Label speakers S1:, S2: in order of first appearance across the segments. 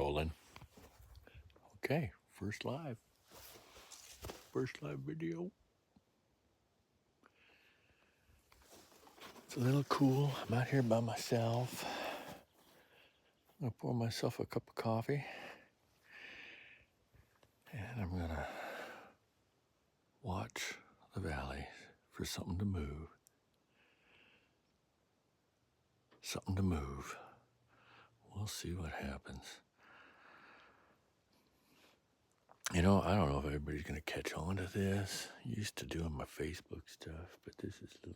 S1: rolling. Okay, first live video. It's a little cool. I'm out here by myself. I'm gonna pour myself a cup of coffee, and I'm gonna watch the valley for something to move. Something to move. We'll see what happens. You know, I don't know if everybody's going to catch on to this. I used to doing my Facebook stuff, but this is a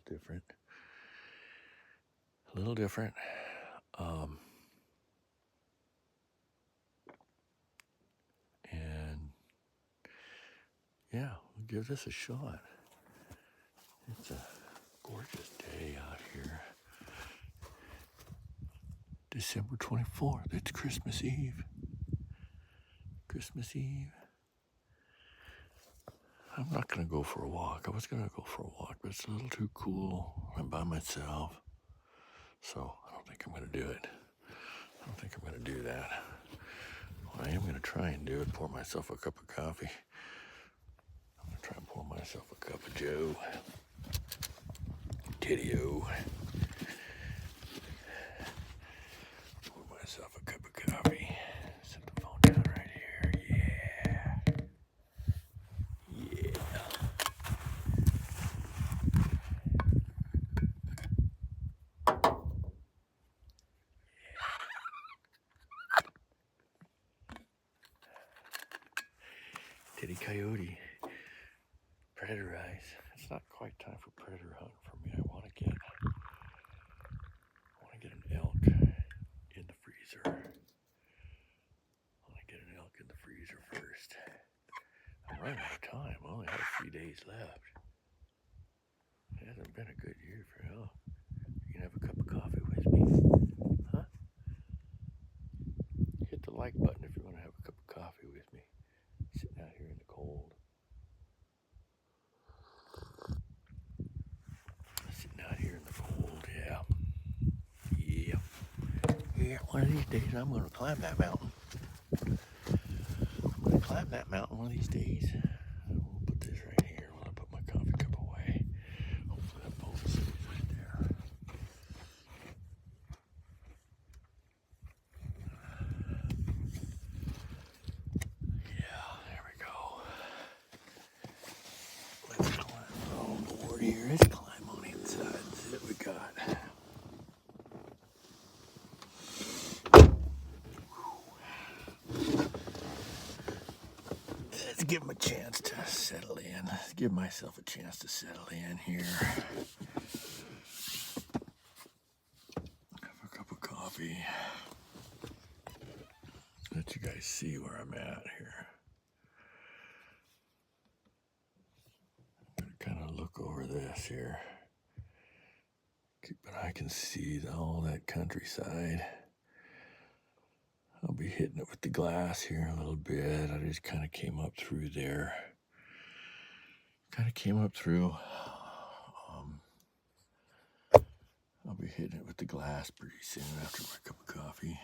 S1: little different. And yeah, we'll give this a shot. It's a gorgeous day out here. December 24th. It's Christmas Eve. I'm not going to go for a walk. I was going to go for a walk, but it's a little too cool. I'm by myself. So I don't think I'm going to do it. I don't think I'm going to do that. What I am going to try and do is pour myself a cup of coffee. I'm going to try and pour myself a cup of Joe. Titty-o. Pour myself a cup of coffee. Set the phone down right here. Yeah. Titty coyote. Predator eyes. It's not quite time for predator hunt for me. I want to get an elk in the freezer. First. I'm running out of time. I only have a few days left. It hasn't been a good year for elk. You can have a cup of coffee with me. Huh? Hit the like button if you want to have a cup of coffee with me. Sitting out here in the cold. Yeah, one of these days I'm going to climb that mountain. One of these days. We'll put this right here while I put my coffee cup away. Hopefully that phone stays right there. Yeah, there we go. Let's climb on board here. Let's climb on inside. See what we got. Let's give him a chance to settle in. Let's give myself a chance to settle in here. Have a cup of coffee. Let you guys see where I'm at here. I'm gonna kind of look over this here. But I can see all that countryside. I'll be hitting it with the glass here a little bit. I just kind of came up through there. I'll be hitting it with the glass pretty soon after my cup of coffee.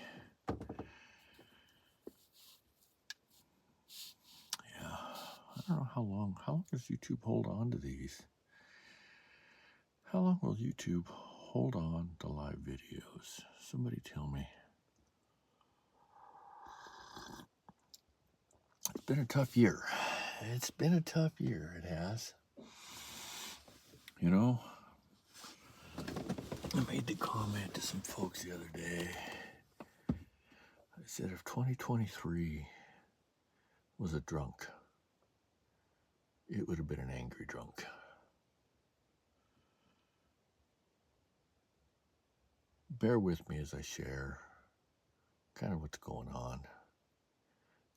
S1: Yeah, I don't know how long does YouTube hold on to these? How long will YouTube hold on to live videos? Somebody tell me. It's been a tough year. It has. You know, I made the comment to some folks the other day. I said if 2023 was a drunk, it would have been an angry drunk. Bear with me as I share kind of what's going on.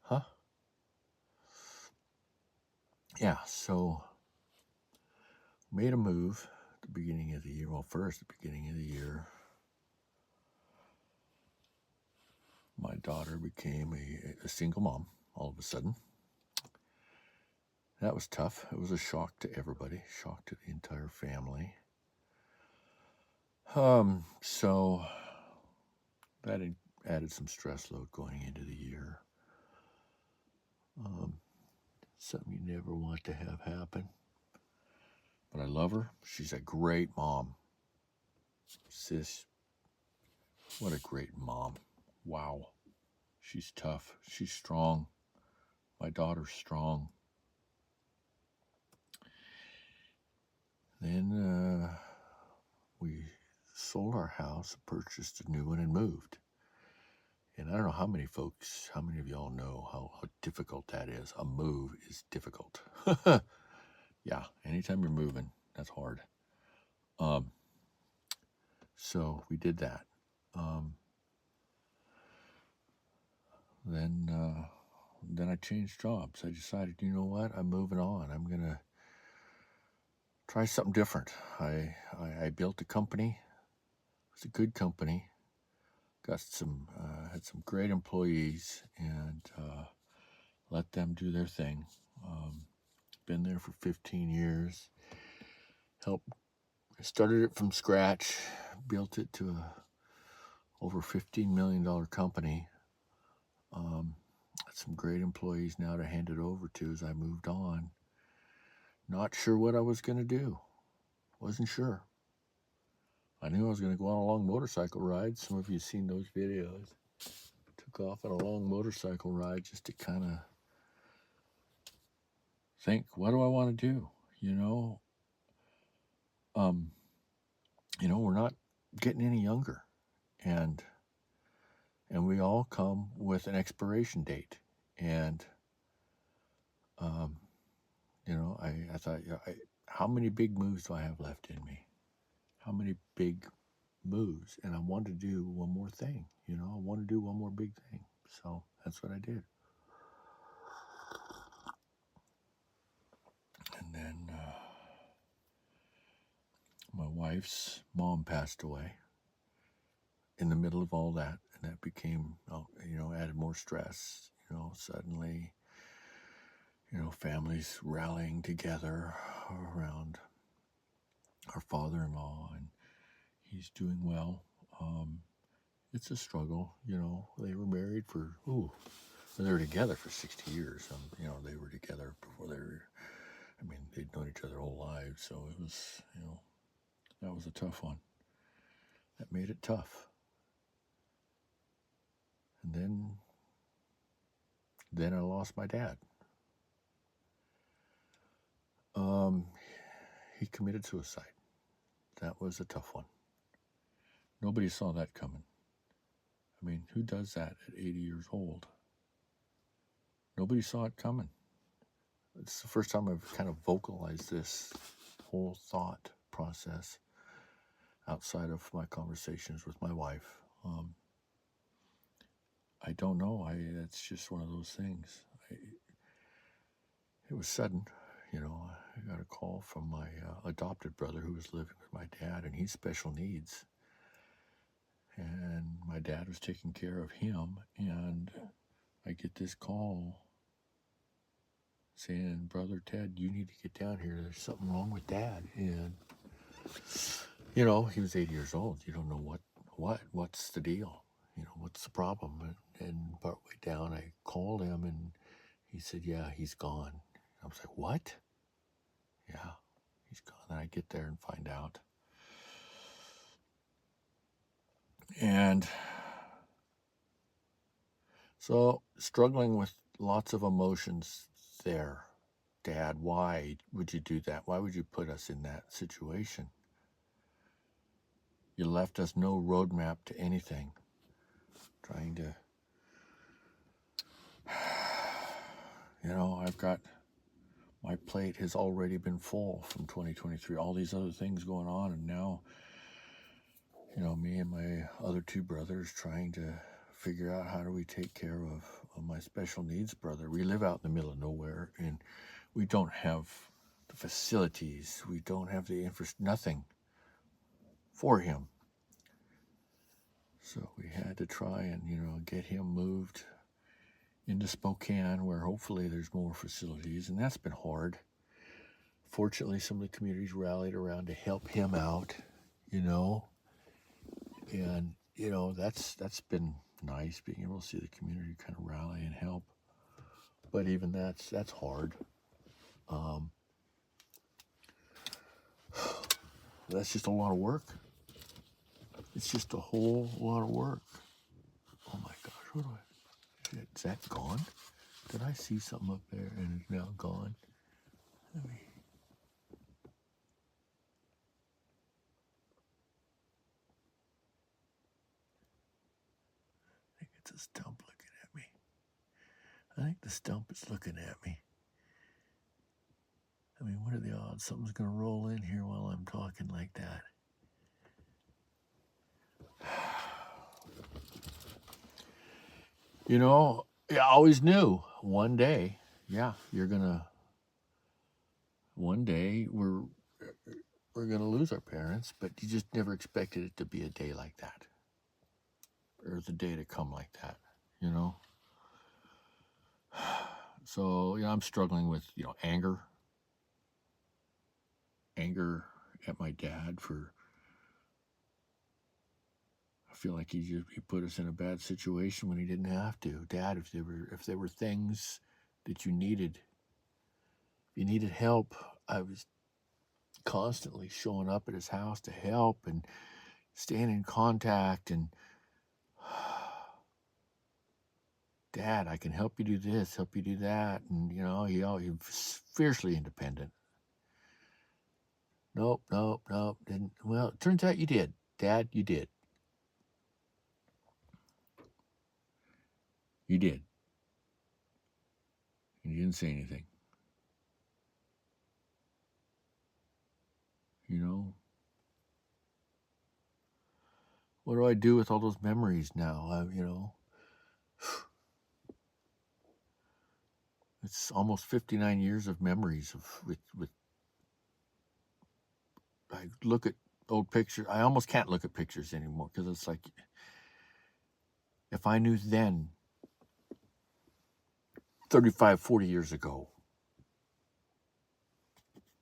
S1: Huh? Yeah, so made a move at the beginning of the year. Well, first, at the beginning of the year, my daughter became a single mom all of a sudden. That was tough. It was a shock to everybody, shock to the entire family. So that added some stress load going into the year. Something you never want to have happen. But I love her. She's a great mom. Sis, what a great mom. Wow. She's tough. She's strong. My daughter's strong. Then we sold our house, purchased a new one, and moved. And I don't know how many of y'all know how difficult that is. A move is difficult. Yeah, anytime you're moving, that's hard. So we did that. Then I changed jobs. I decided, you know what? I'm moving on. I'm gonna try something different. I built a company. It was a good company. Got had some great employees, and let them do their thing. Been there for 15 years. Started it from scratch. Built it to a over $15 million company. Had some great employees now to hand it over to as I moved on. Not sure what I was going to do. Wasn't sure. I knew I was going to go on a long motorcycle ride. Some of you have seen those videos. Took off on a long motorcycle ride just to kind of think, what do I want to do? We're not getting any younger, and we all come with an expiration date. And I thought, how many big moves do I have left in me? How many big moves? And I wanted to do one more thing. I want to do one more big thing. So that's what I did. And then my wife's mom passed away in the middle of all that, and that became, added more stress. Suddenly, families rallying together around our father-in-law, and he's doing well. It's a struggle. They were married they were together for 60 years. They were together before they'd known each other their whole lives. So it was, that was a tough one. That made it tough. And then I lost my dad. He committed suicide. That was a tough one. Nobody saw that coming. Who does that at 80 years old? Nobody saw it coming. It's the first time I've kind of vocalized this whole thought process outside of my conversations with my wife. I don't know. It's just one of those things. It was sudden. I got a call from my adopted brother who was living with my dad, and he's special needs. And my dad was taking care of him, and I get this call saying, "Brother Ted, you need to get down here. There's something wrong with Dad." And, he was 80 years old. You don't know what's the deal? What's the problem? And partway down, I called him, and he said, "Yeah, he's gone." I was like, "What?" "Yeah, he's gone." And I get there and find out. And so struggling with lots of emotions there. Dad, why would you do that? Why would you put us in that situation? You left us no roadmap to anything. Trying to, I've got, my plate has already been full from 2023. All these other things going on, and now, me and my other two brothers trying to figure out how do we take care of my special needs brother. We live out in the middle of nowhere, and we don't have the facilities. We don't have the nothing for him. So we had to try and, get him moved into Spokane, where hopefully there's more facilities, and that's been hard. Fortunately, some of the communities rallied around to help him out, and, that's been nice being able to see the community kind of rally and help. But even that's hard. Um, that's just a lot of work. It's just a whole lot of work. Oh my gosh, what do I? Is that gone? Did I see something up there and it's now gone? Let me. I think it's a stump looking at me. I think the stump is looking at me. I mean, what are the odds something's going to roll in here while I'm talking like that? You know, I always knew one day, yeah, one day we're going to lose our parents, but you just never expected it to be a day like that or the day to come like that, you know? So, I'm struggling with, anger at my dad for, I feel like he put us in a bad situation when he didn't have to. Dad, if there were things that you needed help, I was constantly showing up at his house to help and staying in contact and Dad, I can help you do this, help you do that, and he was fiercely independent. Nope, didn't. Well, it turns out you did, Dad. You did. You did. And you didn't say anything. What do I do with all those memories now? It's almost 59 years of memories with. I look at old pictures. I almost can't look at pictures anymore because it's like, if I knew then, 35, 40 years ago,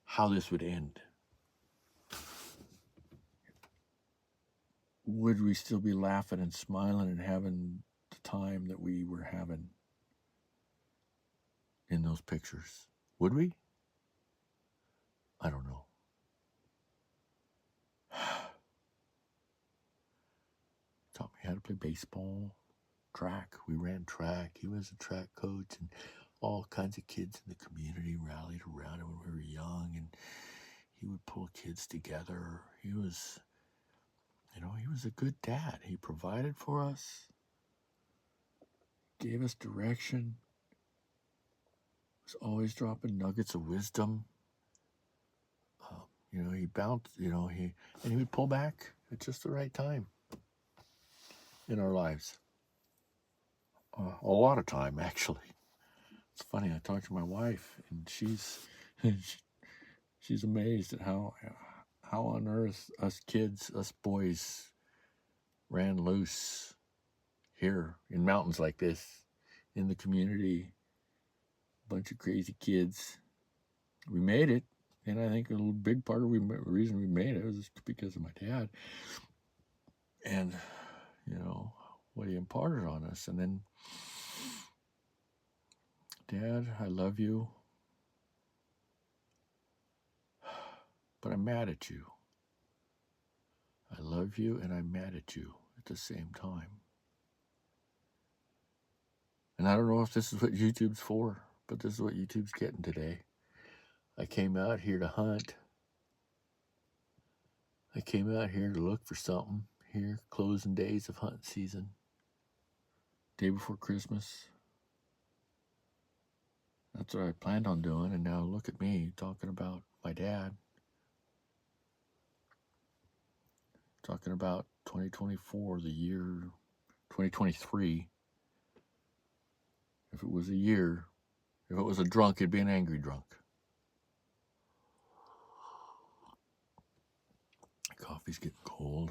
S1: how this would end, would we still be laughing and smiling and having the time that we were having in those pictures? Would we? I don't know. Taught me how to play baseball, track. We ran track. He was a track coach, and all kinds of kids in the community rallied around him when we were young, and he would pull kids together. He was a good dad. He provided for us, gave us direction, was always dropping nuggets of wisdom. He bounced, he would pull back at just the right time in our lives. A lot of time, actually. It's funny. I talked to my wife, and she's amazed at how on earth us kids, us boys, ran loose here in mountains like this, in the community. A bunch of crazy kids. We made it, and I think a big part of the reason we made it was because of my dad, and what he imparted on us. And then, Dad, I love you, but I'm mad at you. I love you and I'm mad at you at the same time. And I don't know if this is what YouTube's for, but this is what YouTube's getting today. I came out here to hunt. I came out here to look for something. Here, closing days of hunting season. Day before Christmas. That's what I planned on doing, and now look at me talking about my dad. Talking about 2024, the year 2023. If it was a year, if it was a drunk, it'd be an angry drunk. Coffee's getting cold.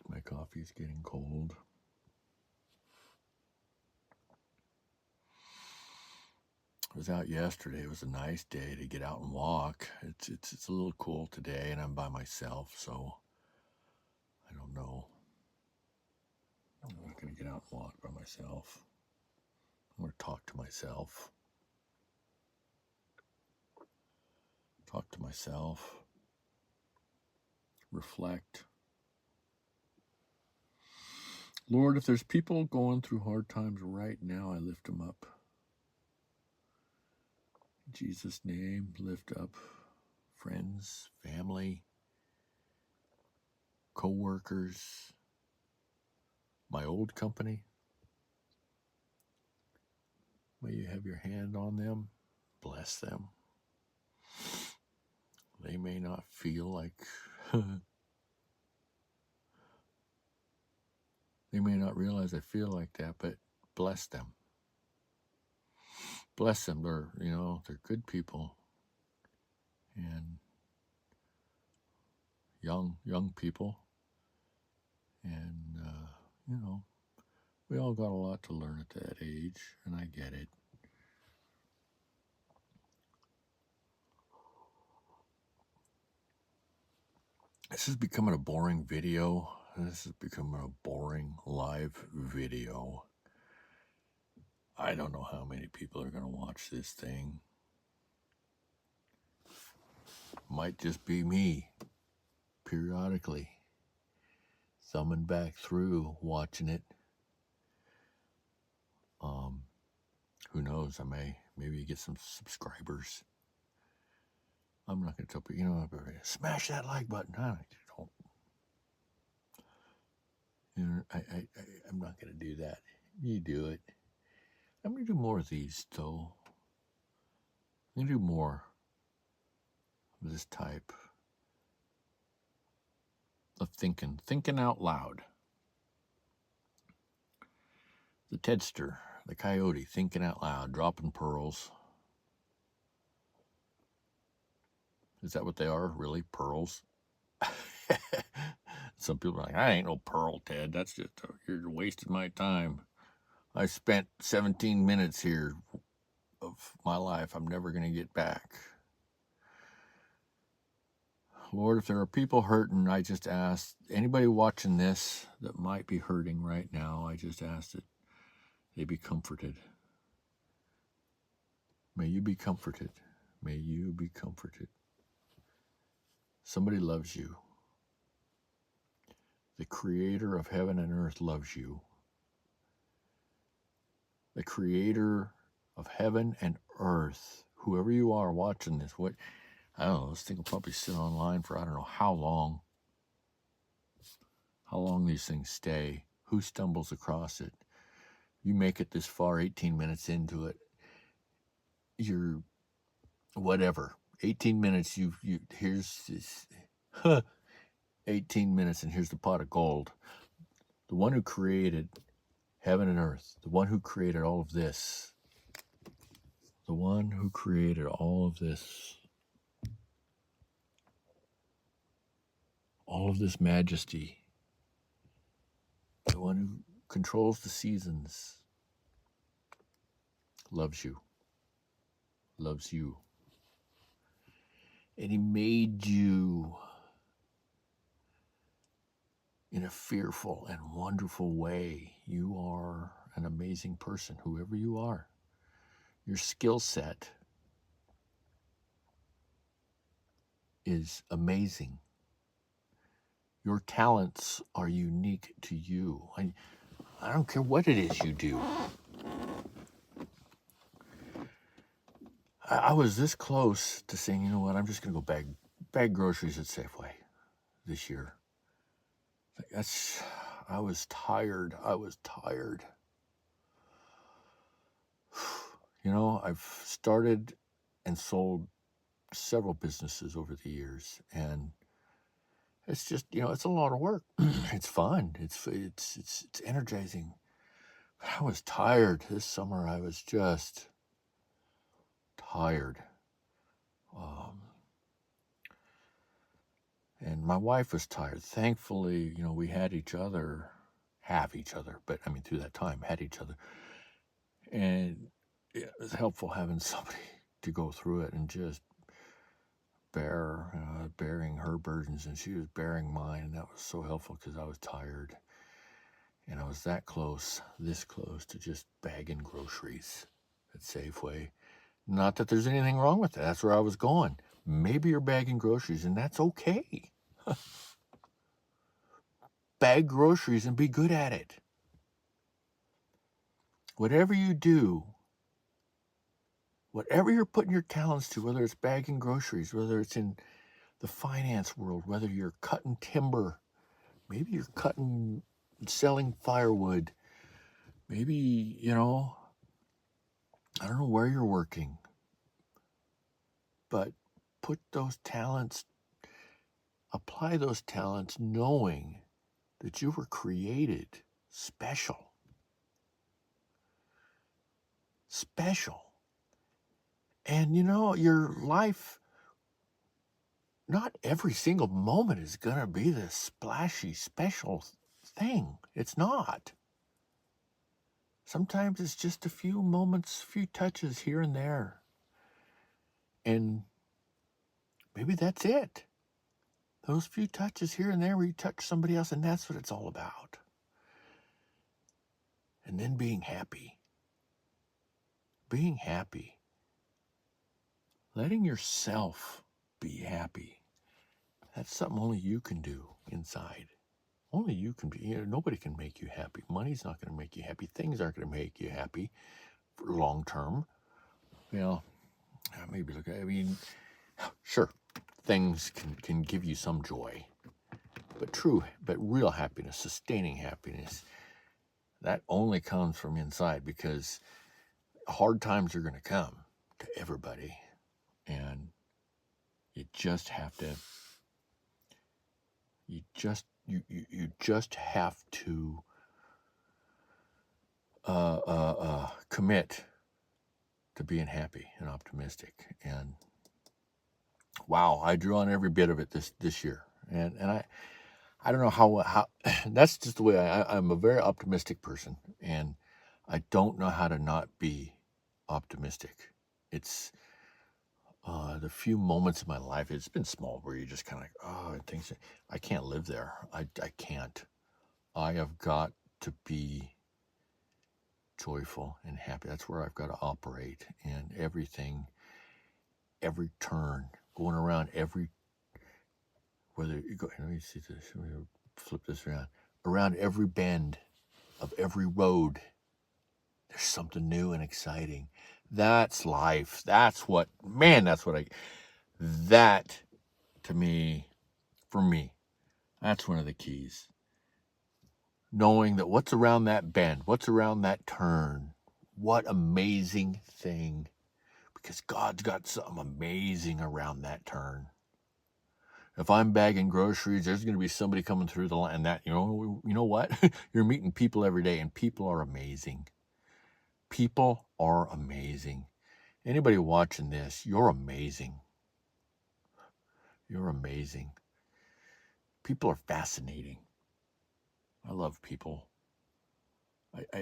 S1: My coffee's getting cold. I was out yesterday. It was a nice day to get out and walk. It's a little cool today, and I'm by myself, so I don't know. get out and walk by myself. I'm going to talk to myself. Talk to myself. Reflect. Lord, if there's people going through hard times right now, I lift them up. In Jesus' name, lift up friends, family, co-workers, my old company. May you have your hand on them. Bless them. They may not feel like, they may not realize I feel like that, but bless them. Bless them. They're good people. And young people. And, we all got a lot to learn at that age, and I get it. This is becoming a boring video. This is becoming a boring live video. I don't know how many people are going to watch this thing. Might just be me, periodically, thumbing back through, watching it. Who knows? Maybe get some subscribers. I'm not going to tell people, smash that like button. I don't. I'm not going to do that. You do it. I'm going to do more of these, though. I'm going to do more of this type of thinking out loud. The Tedster, the coyote, thinking out loud, dropping pearls. Is that what they are, really? Pearls? Some people are like, I ain't no pearl, Ted. That's just, you're wasting my time. I spent 17 minutes here of my life I'm never going to get back. Lord, if there are people hurting, I just ask, anybody watching this that might be hurting right now, I just ask that they be comforted. May you be comforted. May you be comforted. Somebody loves you. The creator of heaven and earth loves you. The creator of heaven and earth, whoever you are watching this, I don't know, this thing will probably sit online for I don't know how long these things stay, who stumbles across it. You make it this far, 18 minutes into it, you're whatever. 18 minutes, here's this, 18 minutes, and here's the pot of gold. The one who created heaven and earth, the one who created all of this, the one who created all of this majesty, the one who controls the seasons, loves you. And he made you in a fearful and wonderful way. You are an amazing person, whoever you are. Your skill set is amazing. Your talents are unique to you. I don't care what it is you do. I was this close to saying, you know what, I'm just going to go bag groceries at Safeway this year. I was tired. I've started and sold several businesses over the years, and it's just, it's a lot of work. It's fun. It's energizing. But I was tired this summer. I was just tired. And my wife was tired. Thankfully, we have each other, but through that time, had each other. And it was helpful having somebody to go through it and just bearing her burdens, and she was bearing mine, and that was so helpful because I was tired. And I was that close, this close to just bagging groceries at Safeway. Not that there's anything wrong with that. That's where I was going. Maybe you're bagging groceries, and that's okay. Bag groceries and be good at it. Whatever you do, whatever you're putting your talents to, whether it's bagging groceries, whether it's in the finance world, whether you're cutting timber, maybe you're selling firewood, maybe, I don't know where you're working, but put those talents, apply those talents knowing that you were created special. And your life, not every single moment is going to be this splashy, special thing. It's not. Sometimes it's just a few moments, few touches here and there. And maybe that's it. Those few touches here and there where you touch somebody else, and that's what it's all about. And then being happy. Being happy. Letting yourself be happy. That's something only you can do inside. Only you can be. Nobody can make you happy. Money's not going to make you happy. Things aren't going to make you happy for long term. Maybe look at. Sure, things can give you some joy, but real happiness, sustaining happiness, that only comes from inside, because hard times are going to come to everybody, and you just have to. You just have to commit to being happy and optimistic. And wow, I drew on every bit of it this year. And I don't know how that's just the way I'm a very optimistic person, and I don't know how to not be optimistic. It's the few moments in my life, it's been small, where you just kind of things. I can't live there. I can't. I have got to be joyful and happy. That's where I've got to operate, and everything, every turn, going around whether you go, let me see this, let me flip this around every bend of every road, there's something new and exciting. That's life. That to me, for me, that's one of the keys. Knowing that what's around that bend, what's around that turn, what amazing thing, because God's got something amazing around that turn. If I'm bagging groceries, there's going to be somebody coming through the line, and that, you know what? You're meeting people every day, and people are amazing. People are amazing. Anybody watching this, you're amazing. You're amazing. People are fascinating. I love people.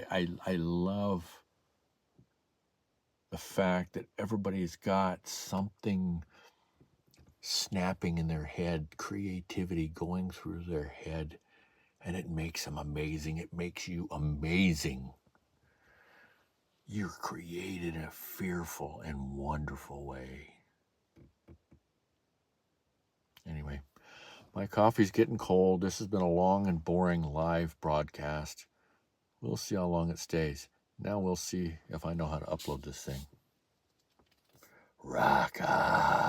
S1: I love the fact that everybody's got something snapping in their head, creativity going through their head, and it makes them amazing. It makes you amazing. You're created in a fearful and wonderful way. Anyway, my coffee's getting cold. This has been a long and boring live broadcast. We'll see how long it stays. Now we'll see if I know how to upload this thing. Rock on.